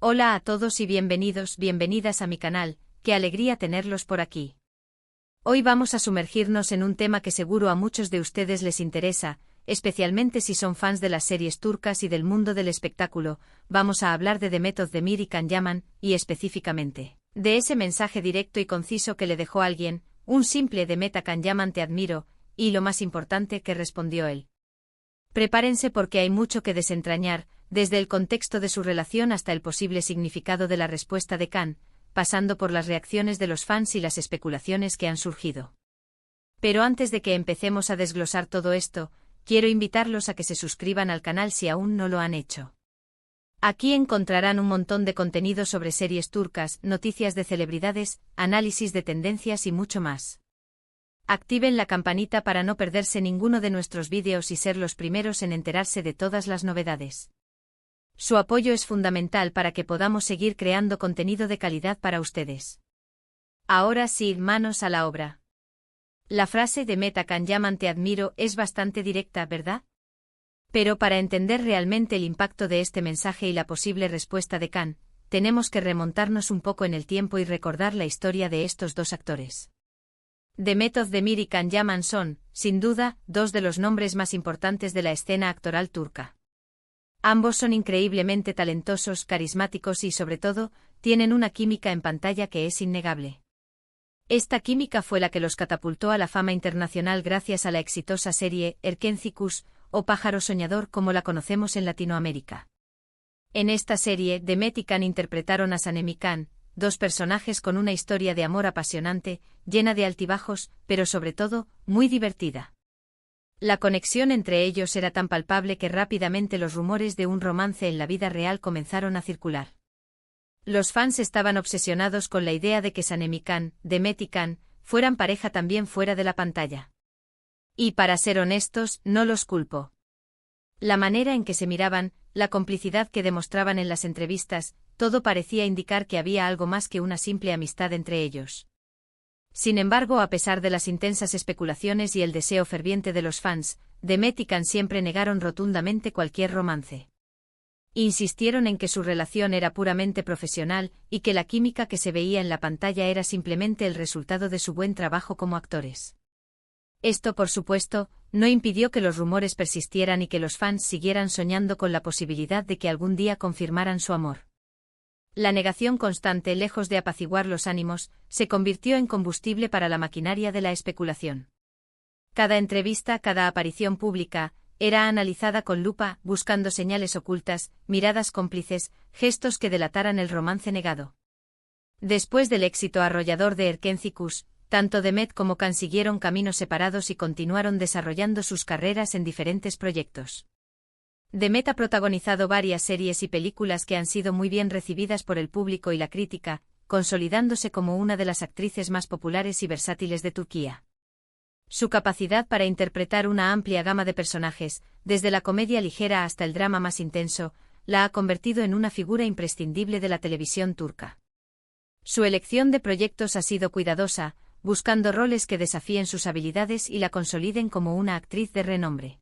Hola a todos y bienvenidas a mi canal, qué alegría tenerlos por aquí. Hoy vamos a sumergirnos en un tema que seguro a muchos de ustedes les interesa, especialmente si son fans de las series turcas y del mundo del espectáculo. Vamos a hablar de Demet Özdemir y Can Yaman, y específicamente, de ese mensaje directo y conciso que le dejó alguien, un simple Demet a Can Yaman te admiro, y lo más importante que respondió él. Prepárense porque hay mucho que desentrañar, desde el contexto de su relación hasta el posible significado de la respuesta de Can, pasando por las reacciones de los fans y las especulaciones que han surgido. Pero antes de que empecemos a desglosar todo esto, quiero invitarlos a que se suscriban al canal si aún no lo han hecho. Aquí encontrarán un montón de contenido sobre series turcas, noticias de celebridades, análisis de tendencias y mucho más. Activen la campanita para no perderse ninguno de nuestros vídeos y ser los primeros en enterarse de todas las novedades. Su apoyo es fundamental para que podamos seguir creando contenido de calidad para ustedes. Ahora sí, manos a la obra. La frase Demet a Can Yaman te admiro es bastante directa, ¿verdad? Pero para entender realmente el impacto de este mensaje y la posible respuesta de Can, tenemos que remontarnos un poco en el tiempo y recordar la historia de estos dos actores. Demet Özdemir y Can Yaman son, sin duda, dos de los nombres más importantes de la escena actoral turca. Ambos son increíblemente talentosos, carismáticos y, sobre todo, tienen una química en pantalla que es innegable. Esta química fue la que los catapultó a la fama internacional gracias a la exitosa serie Erkenci Kuş, o Pájaro Soñador como la conocemos en Latinoamérica. En esta serie, Demet y Can interpretaron a Sanem y Can, dos personajes con una historia de amor apasionante, llena de altibajos, pero sobre todo, muy divertida. La conexión entre ellos era tan palpable que rápidamente los rumores de un romance en la vida real comenzaron a circular. Los fans estaban obsesionados con la idea de que Sanem y Can, Demet y Can, fueran pareja también fuera de la pantalla. Y para ser honestos, no los culpo. La manera en que se miraban, la complicidad que demostraban en las entrevistas, todo parecía indicar que había algo más que una simple amistad entre ellos. Sin embargo, a pesar de las intensas especulaciones y el deseo ferviente de los fans, Demet y Can siempre negaron rotundamente cualquier romance. Insistieron en que su relación era puramente profesional y que la química que se veía en la pantalla era simplemente el resultado de su buen trabajo como actores. Esto, por supuesto, no impidió que los rumores persistieran y que los fans siguieran soñando con la posibilidad de que algún día confirmaran su amor. La negación constante, lejos de apaciguar los ánimos, se convirtió en combustible para la maquinaria de la especulación. Cada entrevista, cada aparición pública, era analizada con lupa, buscando señales ocultas, miradas cómplices, gestos que delataran el romance negado. Después del éxito arrollador de Erkenci Kuş, tanto Demet como Can siguieron caminos separados y continuaron desarrollando sus carreras en diferentes proyectos. Demet ha protagonizado varias series y películas que han sido muy bien recibidas por el público y la crítica, consolidándose como una de las actrices más populares y versátiles de Turquía. Su capacidad para interpretar una amplia gama de personajes, desde la comedia ligera hasta el drama más intenso, la ha convertido en una figura imprescindible de la televisión turca. Su elección de proyectos ha sido cuidadosa, buscando roles que desafíen sus habilidades y la consoliden como una actriz de renombre.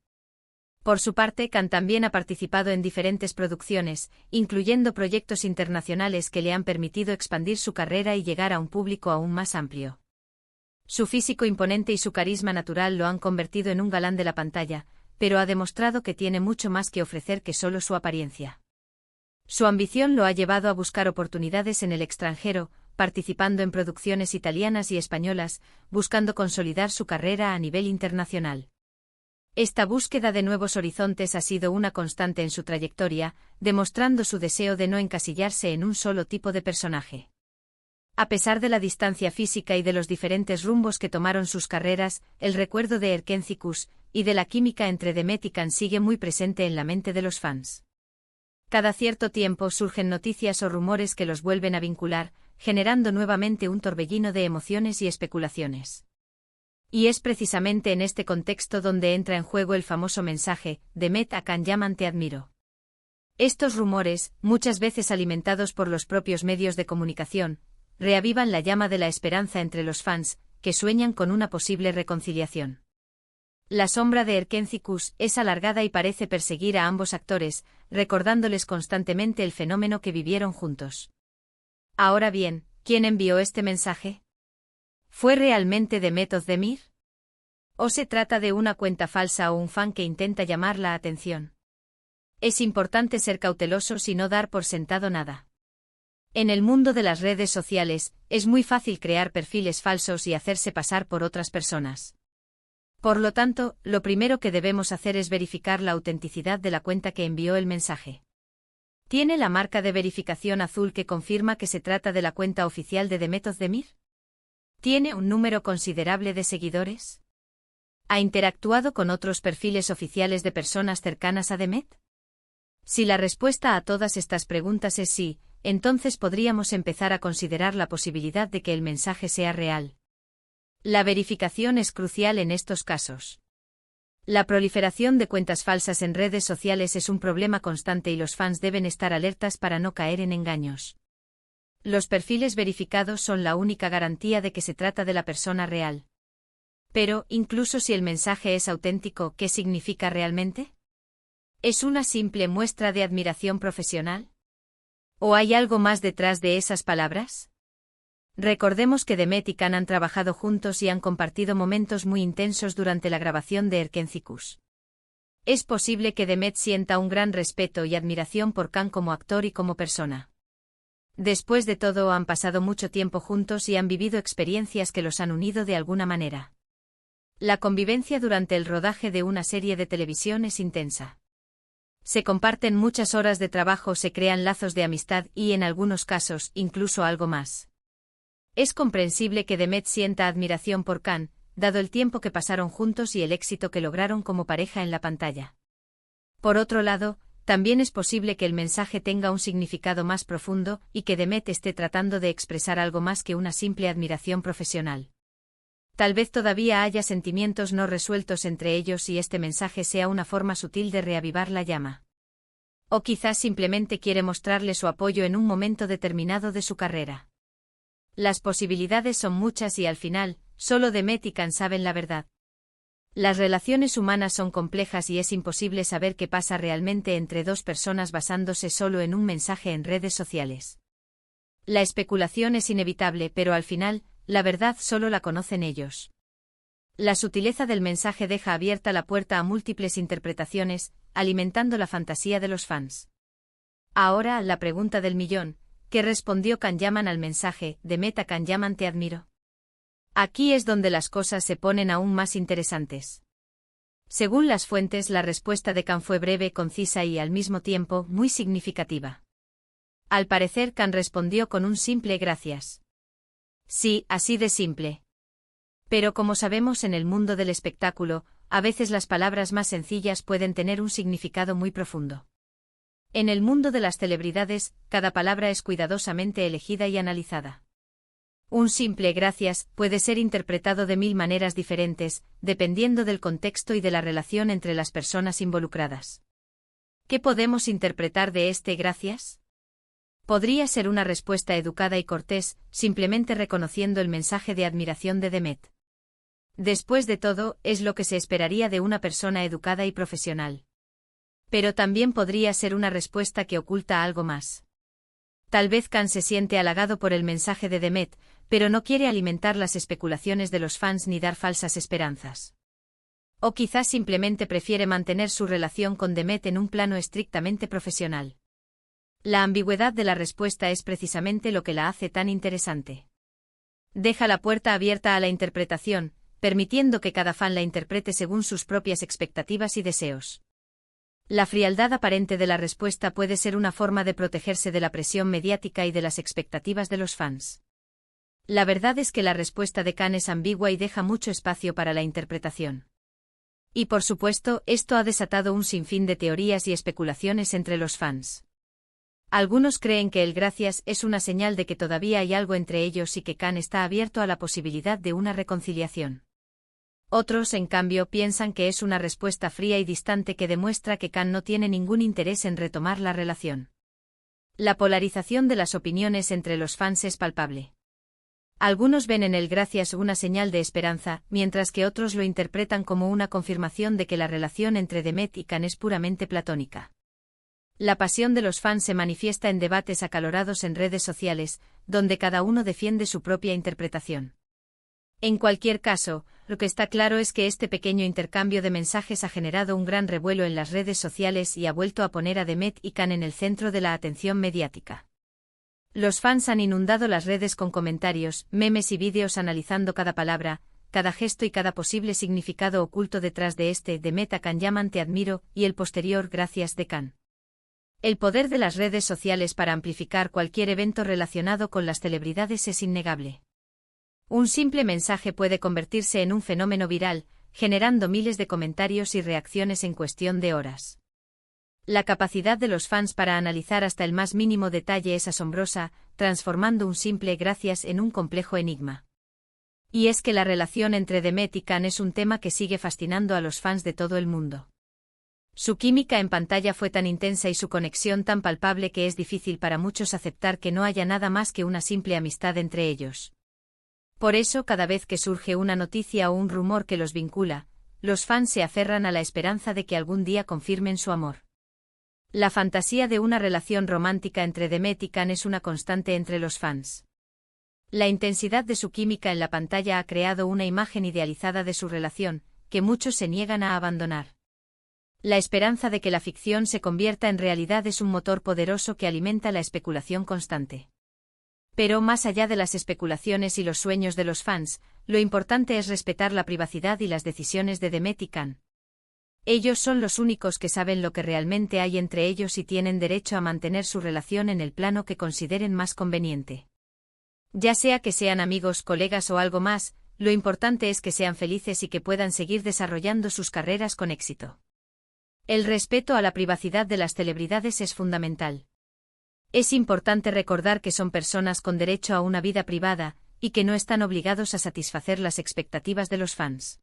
Por su parte, Can también ha participado en diferentes producciones, incluyendo proyectos internacionales que le han permitido expandir su carrera y llegar a un público aún más amplio. Su físico imponente y su carisma natural lo han convertido en un galán de la pantalla, pero ha demostrado que tiene mucho más que ofrecer que solo su apariencia. Su ambición lo ha llevado a buscar oportunidades en el extranjero, participando en producciones italianas y españolas, buscando consolidar su carrera a nivel internacional. Esta búsqueda de nuevos horizontes ha sido una constante en su trayectoria, demostrando su deseo de no encasillarse en un solo tipo de personaje. A pesar de la distancia física y de los diferentes rumbos que tomaron sus carreras, el recuerdo de Erkenci Kuş y de la química entre Demet y Can sigue muy presente en la mente de los fans. Cada cierto tiempo surgen noticias o rumores que los vuelven a vincular, generando nuevamente un torbellino de emociones y especulaciones. Y es precisamente en este contexto donde entra en juego el famoso mensaje, Demet a Can Yaman te admiro. Estos rumores, muchas veces alimentados por los propios medios de comunicación, reavivan la llama de la esperanza entre los fans, que sueñan con una posible reconciliación. La sombra de Erkenci-Kus es alargada y parece perseguir a ambos actores, recordándoles constantemente el fenómeno que vivieron juntos. Ahora bien, ¿quién envió este mensaje? ¿Fue realmente Demet Özdemir? ¿O se trata de una cuenta falsa o un fan que intenta llamar la atención? Es importante ser cautelosos y no dar por sentado nada. En el mundo de las redes sociales, es muy fácil crear perfiles falsos y hacerse pasar por otras personas. Por lo tanto, lo primero que debemos hacer es verificar la autenticidad de la cuenta que envió el mensaje. ¿Tiene la marca de verificación azul que confirma que se trata de la cuenta oficial de Demet Özdemir? ¿Tiene un número considerable de seguidores? ¿Ha interactuado con otros perfiles oficiales de personas cercanas a Demet? Si la respuesta a todas estas preguntas es sí, entonces podríamos empezar a considerar la posibilidad de que el mensaje sea real. La verificación es crucial en estos casos. La proliferación de cuentas falsas en redes sociales es un problema constante y los fans deben estar alertas para no caer en engaños. Los perfiles verificados son la única garantía de que se trata de la persona real. Pero, incluso si el mensaje es auténtico, ¿qué significa realmente? ¿Es una simple muestra de admiración profesional? ¿O hay algo más detrás de esas palabras? Recordemos que Demet y Can han trabajado juntos y han compartido momentos muy intensos durante la grabación de Erkenci-Kus. Es posible que Demet sienta un gran respeto y admiración por Can como actor y como persona. Después de todo, han pasado mucho tiempo juntos y han vivido experiencias que los han unido de alguna manera. La convivencia durante el rodaje de una serie de televisión es intensa. Se comparten muchas horas de trabajo, se crean lazos de amistad y, en algunos casos, incluso algo más. Es comprensible que Demet sienta admiración por Can, dado el tiempo que pasaron juntos y el éxito que lograron como pareja en la pantalla. Por otro lado, también es posible que el mensaje tenga un significado más profundo y que Demet esté tratando de expresar algo más que una simple admiración profesional. Tal vez todavía haya sentimientos no resueltos entre ellos y este mensaje sea una forma sutil de reavivar la llama. O quizás simplemente quiere mostrarle su apoyo en un momento determinado de su carrera. Las posibilidades son muchas y al final, solo Demet y Can saben la verdad. Las relaciones humanas son complejas y es imposible saber qué pasa realmente entre dos personas basándose solo en un mensaje en redes sociales. La especulación es inevitable, pero al final, la verdad solo la conocen ellos. La sutileza del mensaje deja abierta la puerta a múltiples interpretaciones, alimentando la fantasía de los fans. Ahora, la pregunta del millón. ¿Qué respondió Can Yaman al mensaje, Demet a Can Yaman te admiro? Aquí es donde las cosas se ponen aún más interesantes. Según las fuentes, la respuesta de Can fue breve, concisa y, al mismo tiempo, muy significativa. Al parecer, Can respondió con un simple gracias. Sí, así de simple. Pero como sabemos en el mundo del espectáculo, a veces las palabras más sencillas pueden tener un significado muy profundo. En el mundo de las celebridades, cada palabra es cuidadosamente elegida y analizada. Un simple gracias puede ser interpretado de 1000 maneras diferentes, dependiendo del contexto y de la relación entre las personas involucradas. ¿Qué podemos interpretar de este gracias? Podría ser una respuesta educada y cortés, simplemente reconociendo el mensaje de admiración de Demet. Después de todo, es lo que se esperaría de una persona educada y profesional. Pero también podría ser una respuesta que oculta algo más. Tal vez Can se siente halagado por el mensaje de Demet, pero no quiere alimentar las especulaciones de los fans ni dar falsas esperanzas. O quizás simplemente prefiere mantener su relación con Demet en un plano estrictamente profesional. La ambigüedad de la respuesta es precisamente lo que la hace tan interesante. Deja la puerta abierta a la interpretación, permitiendo que cada fan la interprete según sus propias expectativas y deseos. La frialdad aparente de la respuesta puede ser una forma de protegerse de la presión mediática y de las expectativas de los fans. La verdad es que la respuesta de Can es ambigua y deja mucho espacio para la interpretación. Y por supuesto, esto ha desatado un sinfín de teorías y especulaciones entre los fans. Algunos creen que el gracias es una señal de que todavía hay algo entre ellos y que Can está abierto a la posibilidad de una reconciliación. Otros, en cambio, piensan que es una respuesta fría y distante que demuestra que Can no tiene ningún interés en retomar la relación. La polarización de las opiniones entre los fans es palpable. Algunos ven en el gracias una señal de esperanza, mientras que otros lo interpretan como una confirmación de que la relación entre Demet y Can es puramente platónica. La pasión de los fans se manifiesta en debates acalorados en redes sociales, donde cada uno defiende su propia interpretación. En cualquier caso, lo que está claro es que este pequeño intercambio de mensajes ha generado un gran revuelo en las redes sociales y ha vuelto a poner a Demet y Can en el centro de la atención mediática. Los fans han inundado las redes con comentarios, memes y vídeos analizando cada palabra, cada gesto y cada posible significado oculto detrás de este Demet a Can llaman te admiro y el posterior gracias de Can. El poder de las redes sociales para amplificar cualquier evento relacionado con las celebridades es innegable. Un simple mensaje puede convertirse en un fenómeno viral, generando miles de comentarios y reacciones en cuestión de horas. La capacidad de los fans para analizar hasta el más mínimo detalle es asombrosa, transformando un simple gracias en un complejo enigma. Y es que la relación entre Demet y Can es un tema que sigue fascinando a los fans de todo el mundo. Su química en pantalla fue tan intensa y su conexión tan palpable que es difícil para muchos aceptar que no haya nada más que una simple amistad entre ellos. Por eso, cada vez que surge una noticia o un rumor que los vincula, los fans se aferran a la esperanza de que algún día confirmen su amor. La fantasía de una relación romántica entre Demet y Can es una constante entre los fans. La intensidad de su química en la pantalla ha creado una imagen idealizada de su relación, que muchos se niegan a abandonar. La esperanza de que la ficción se convierta en realidad es un motor poderoso que alimenta la especulación constante. Pero más allá de las especulaciones y los sueños de los fans, lo importante es respetar la privacidad y las decisiones de Demet y Can. Ellos son los únicos que saben lo que realmente hay entre ellos y tienen derecho a mantener su relación en el plano que consideren más conveniente. Ya sea que sean amigos, colegas o algo más, lo importante es que sean felices y que puedan seguir desarrollando sus carreras con éxito. El respeto a la privacidad de las celebridades es fundamental. Es importante recordar que son personas con derecho a una vida privada, y que no están obligados a satisfacer las expectativas de los fans.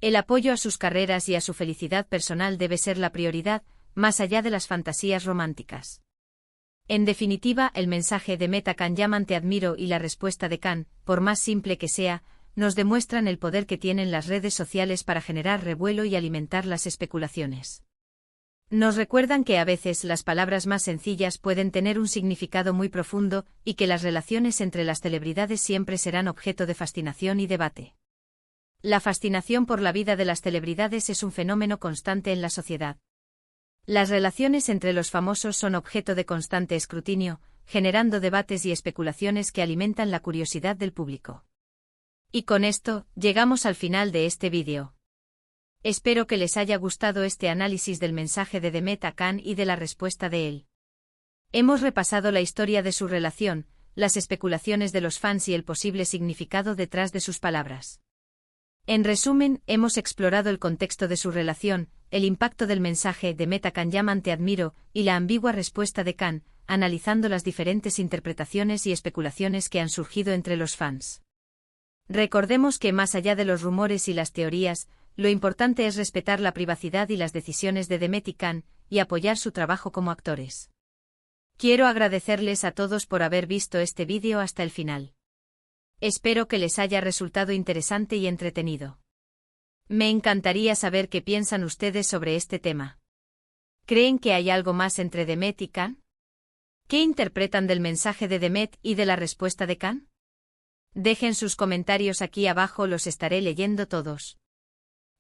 El apoyo a sus carreras y a su felicidad personal debe ser la prioridad, más allá de las fantasías románticas. En definitiva, el mensaje de Demet a Can llaman te admiro y la respuesta de Can, por más simple que sea, nos demuestran el poder que tienen las redes sociales para generar revuelo y alimentar las especulaciones. Nos recuerdan que a veces las palabras más sencillas pueden tener un significado muy profundo y que las relaciones entre las celebridades siempre serán objeto de fascinación y debate. La fascinación por la vida de las celebridades es un fenómeno constante en la sociedad. Las relaciones entre los famosos son objeto de constante escrutinio, generando debates y especulaciones que alimentan la curiosidad del público. Y con esto, llegamos al final de este vídeo. Espero que les haya gustado este análisis del mensaje de Demet a Can y de la respuesta de él. Hemos repasado la historia de su relación, las especulaciones de los fans y el posible significado detrás de sus palabras. En resumen, hemos explorado el contexto de su relación, el impacto del mensaje Demet a Can llaman te admiro y la ambigua respuesta de Can, analizando las diferentes interpretaciones y especulaciones que han surgido entre los fans. Recordemos que más allá de los rumores y las teorías, lo importante es respetar la privacidad y las decisiones de Demet y Can, y apoyar su trabajo como actores. Quiero agradecerles a todos por haber visto este vídeo hasta el final. Espero que les haya resultado interesante y entretenido. Me encantaría saber qué piensan ustedes sobre este tema. ¿Creen que hay algo más entre Demet y Can? ¿Qué interpretan del mensaje de Demet y de la respuesta de Can? Dejen sus comentarios aquí abajo, los estaré leyendo todos.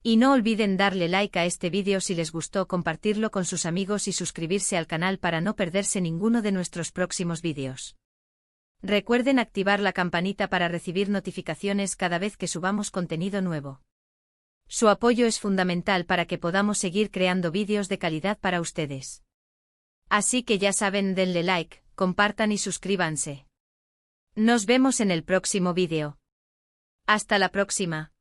Y no olviden darle like a este vídeo si les gustó, compartirlo con sus amigos y suscribirse al canal para no perderse ninguno de nuestros próximos vídeos. Recuerden activar la campanita para recibir notificaciones cada vez que subamos contenido nuevo. Su apoyo es fundamental para que podamos seguir creando vídeos de calidad para ustedes. Así que ya saben, denle like, compartan y suscríbanse. Nos vemos en el próximo vídeo. Hasta la próxima.